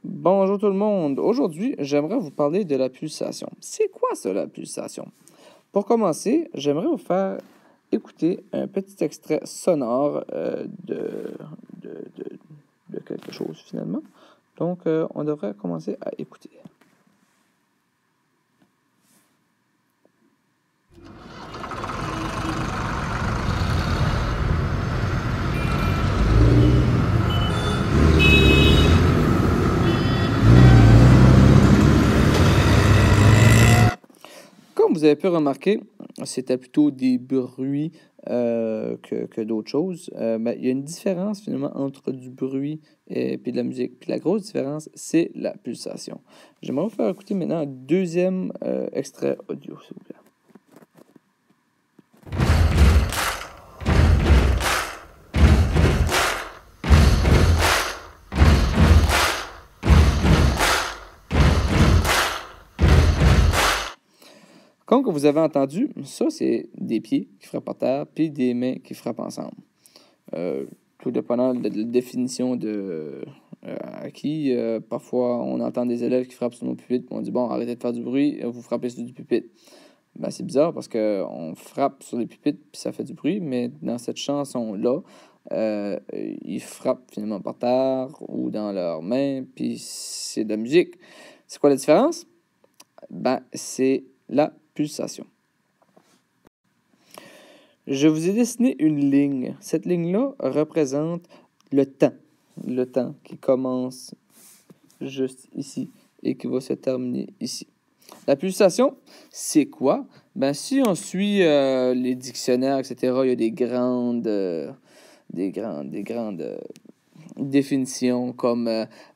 Bonjour tout le monde. Aujourd'hui, j'aimerais vous parler de la pulsation. C'est quoi ça, la pulsation? Pour commencer, j'aimerais vous faire écouter un petit extrait sonore de quelque chose finalement. Donc, on devrait commencer à écouter. Comme vous avez pu remarquer, c'était plutôt des bruits que d'autres choses. Il y a une différence finalement entre du bruit et puis de la musique. Puis la grosse différence, c'est la pulsation. J'aimerais vous faire écouter maintenant un deuxième extrait audio, s'il vous plaît. Comme que vous avez entendu, ça, c'est des pieds qui frappent par terre, puis des mains qui frappent ensemble. Tout dépendant de la définition de acquis. Parfois, on entend des élèves qui frappent sur nos pupitres, puis on dit « Bon, arrêtez de faire du bruit, vous frappez sur du pupitre. » Ben, c'est bizarre parce qu'on frappe sur les pupitres, puis ça fait du bruit, mais dans cette chanson-là, ils frappent finalement par terre ou dans leurs mains, puis c'est de la musique. C'est quoi la différence? Ben, c'est la pulsation. Je vous ai dessiné une ligne. Cette ligne-là représente le temps qui commence juste ici et qui va se terminer ici. La pulsation, c'est quoi? Ben, si on suit les dictionnaires, etc., il y a des grandes définitions comme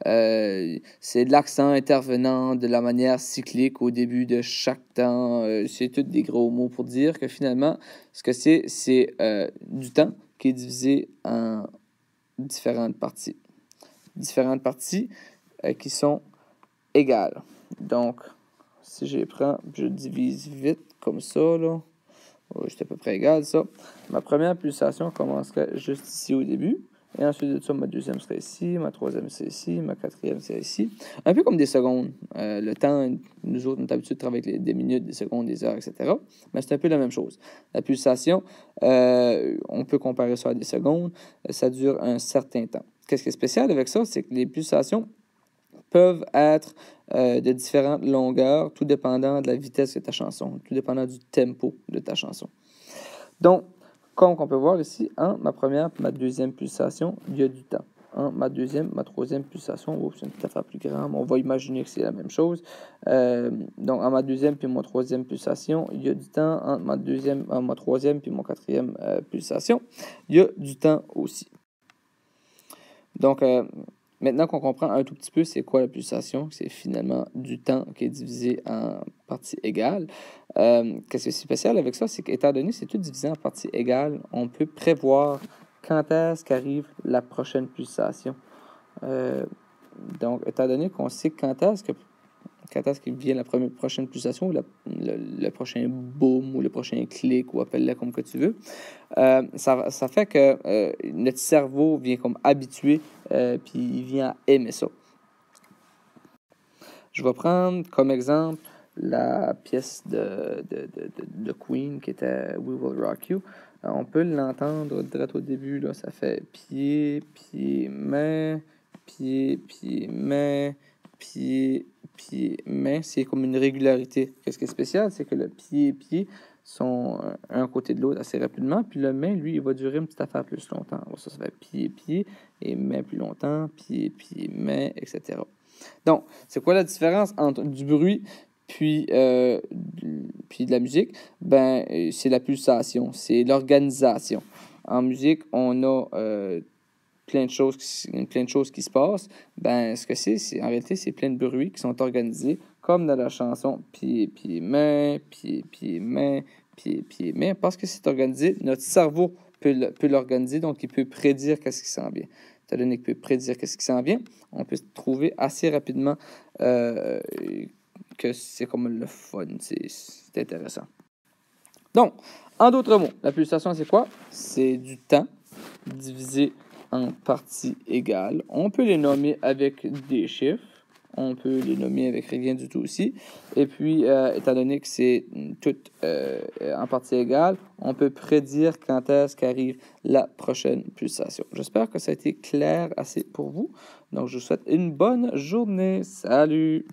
c'est de l'accent intervenant de la manière cyclique au début de chaque temps. C'est tous des gros mots pour dire que finalement, ce que c'est du temps qui est divisé en différentes parties. Différentes parties qui sont égales. Donc, si je les prends, je divise vite comme ça, là. C'est à peu près égal, ça. Ma première pulsation commencerait juste ici au début. Et ensuite de ça, ma deuxième serait ici, ma troisième c'est ici, ma quatrième c'est ici. Un peu comme des secondes. Le temps, nous autres, on est habitués de travailler avec des minutes, des secondes, des heures, etc. Mais c'est un peu la même chose. La pulsation, on peut comparer ça à des secondes. Ça dure un certain temps. Qu'est-ce qui est spécial avec ça? C'est que les pulsations peuvent être de différentes longueurs, tout dépendant de la vitesse de ta chanson, tout dépendant du tempo de ta chanson. Donc, comme on peut voir ici, entre ma première et ma deuxième pulsation, il y a du temps. Entre ma deuxième et ma troisième pulsation, c'est une petite affaire plus grande, on va imaginer que c'est la même chose. Donc, entre ma deuxième et ma troisième pulsation, il y a du temps. Entre ma troisième et ma quatrième pulsation, il y a du temps aussi. Donc, maintenant qu'on comprend un tout petit peu c'est quoi la pulsation, c'est finalement du temps qui est divisé en parties égales. Qu'est-ce qui est spécial avec ça? C'est qu'étant donné que c'est tout divisé en parties égales, on peut prévoir quand est-ce qu'arrive la prochaine pulsation. Donc, étant donné qu'on sait quand est-ce qu'il vient la prochaine pulsation, ou le prochain boom, ou le prochain clic, ou appelle-le comme que tu veux, ça fait que notre cerveau vient comme habitué, puis il vient aimer ça. Je vais prendre comme exemple la pièce de Queen qui était We Will Rock You. On peut l'entendre direct au début, là, ça fait pied, pied, main, pied, pied, main, pied, pied, main. C'est comme une régularité. Qu'est-ce qui est spécial, c'est que le pied et pied sont un côté de l'autre assez rapidement, puis le main, lui, il va durer une petite affaire plus longtemps. Alors ça fait pied, pied, et main plus longtemps, pied, pied, main, etc. Donc, c'est quoi la différence entre du bruit puis de la musique? Ben, c'est la pulsation, c'est l'organisation. En musique, on a plein de choses qui se passent. Ben, ce que c'est en réalité, c'est plein de bruits qui sont organisés, comme dans la chanson pied, pied, main, pied, pied, main, pied, pied, main. Parce que c'est organisé, notre cerveau peut l'organiser, donc il peut prédire qu'est-ce qui s'en vient. Étant donné qu'il peut prédire qu'est-ce qui s'en vient, on peut trouver assez rapidement que c'est comme le fun. C'est intéressant. Donc, en d'autres mots, la pulsation, c'est quoi? C'est du temps divisé en parties égales. On peut les nommer avec des chiffres. on peut les nommer avec rien du tout aussi. Et puis, étant donné que c'est tout en partie égal, on peut prédire quand est-ce qu'arrive la prochaine pulsation. J'espère que ça a été clair assez pour vous. Donc, je vous souhaite une bonne journée. Salut!